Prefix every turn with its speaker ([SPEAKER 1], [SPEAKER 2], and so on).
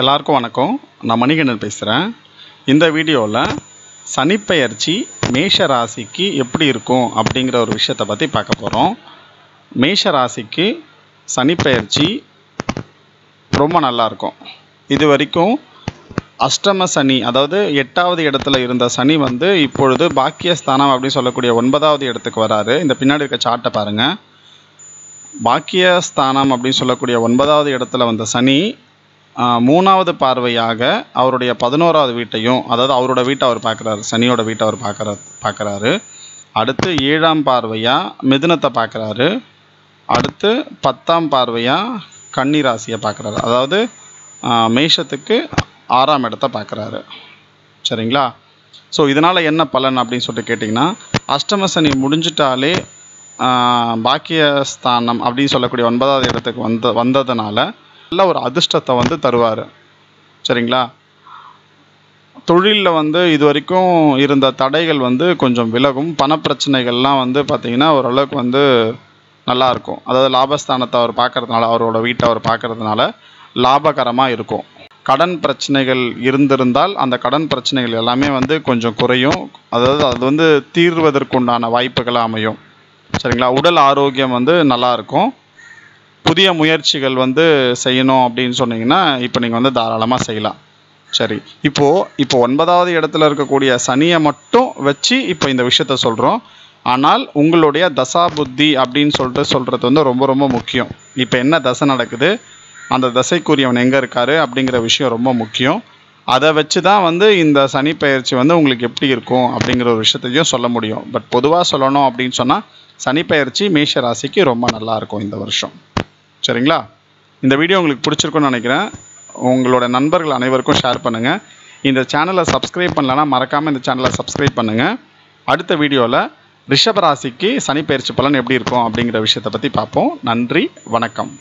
[SPEAKER 1] எல்லாருக்கும் வணக்கம். நான் மணிகண்டன் பேசுகிறேன். இந்த வீடியோவில் சனிப்பெயர்ச்சி மேஷ ராசிக்கு எப்படி இருக்கும் அப்படிங்கிற ஒரு விஷயத்தை பற்றி பார்க்க போகிறோம். மேஷ ராசிக்கு சனிப்பெயர்ச்சி ரொம்ப நல்லாயிருக்கும். இது வரைக்கும் அஷ்டம சனி, அதாவது 8வது இடத்துல இருந்த சனி இப்பொழுது பாக்கியஸ்தானம் அப்படின்னு சொல்லக்கூடிய 9வது இடத்துக்கு வராரு. இந்த பின்னாடி இருக்க சார்ட்டை பாருங்கள். பாக்கியஸ்தானம் அப்படின்னு சொல்லக்கூடிய 9வது இடத்துல வந்த சனி 3வது பார்வையாக அவருடைய 11வது வீட்டையும், அதாவது அவரோட வீட்டை அவர் பார்க்குறாரு, சனியோட வீட்டை அவர் பார்க்குறாரு. அடுத்து 7ஆம் பார்வையாக மிதுனத்தை பார்க்குறாரு. அடுத்து 10ஆம் பார்வையாக கன்னி ராசியை பார்க்குறாரு. அதாவது மேஷத்துக்கு 6ஆம் இடத்தை பார்க்குறாரு. சரிங்களா? ஸோ இதனால் என்ன பலன் அப்படின்னு சொல்லிட்டு கேட்டிங்கன்னா, அஷ்டம சனி முடிஞ்சிட்டாலே பாக்கியஸ்தானம் அப்படின்னு சொல்லக்கூடிய 9வது இடத்துக்கு வந்ததுனால நல்ல ஒரு அதிர்ஷ்டத்தை தருவார். சரிங்களா? தொழிலில் இது வரைக்கும் இருந்த தடைகள் கொஞ்சம் விலகும். பணப்பிரச்சனைகள்லாம் பார்த்திங்கன்னா ஓரளவுக்கு நல்லாயிருக்கும். அதாவது லாபஸ்தானத்தை அவர் பார்க்கறதுனால, அவரோட வீட்டை அவர் பார்க்கறதுனால லாபகரமாக இருக்கும். கடன் பிரச்சனைகள் இருந்திருந்தால் அந்த கடன் பிரச்சனைகள் எல்லாமே கொஞ்சம் குறையும். அதாவது அது தீர்வதற்குண்டான வாய்ப்புகள் அமையும். சரிங்களா? உடல் ஆரோக்கியம் நல்லாயிருக்கும். புதிய முயற்சிகள் செய்யணும் அப்படின்னு சொன்னீங்கன்னா இப்போ நீங்கள் தாராளமாக செய்யலாம். சரி, இப்போது 9வது இடத்துல இருக்கக்கூடிய சனியை மட்டும் வச்சு இப்போ இந்த விஷயத்த சொல்கிறோம். ஆனால் உங்களுடைய தசா புத்தி அப்படின்னு சொல்கிறது ரொம்ப ரொம்ப முக்கியம். இப்போ என்ன தசை நடக்குது, அந்த தசைக்குரியவன் எங்கே இருக்கார் அப்படிங்கிற விஷயம் ரொம்ப முக்கியம். அதை வச்சு தான் இந்த சனி பெயர்ச்சி உங்களுக்கு எப்படி இருக்கும் அப்படிங்கிற ஒரு விஷயத்தையும் சொல்ல முடியும். பட் பொதுவாக சொல்லணும் அப்படின்னு சொன்னால் சனி பெயர்ச்சி மேஷ ராசிக்கு ரொம்ப நல்லாயிருக்கும் இந்த வருஷம். சரிங்களா? இந்த வீடியோ உங்களுக்கு பிடிச்சிருக்குன்னு நினைக்கிறேன். உங்களோட நண்பர்கள் அனைவருக்கும் ஷேர் பண்ணுங்கள். இந்த சேனலை சப்ஸ்கிரைப் பண்ணலன்னா மறக்காமல் இந்த சேனலை சப்ஸ்கிரைப் பண்ணுங்கள். அடுத்த வீடியோவில் ரிஷப ராசிக்கு சனி பெயர்ச்சி பலன் எப்படி இருக்கும் அப்படிங்கிற விஷயத்தை பற்றி பார்ப்போம். நன்றி, வணக்கம்.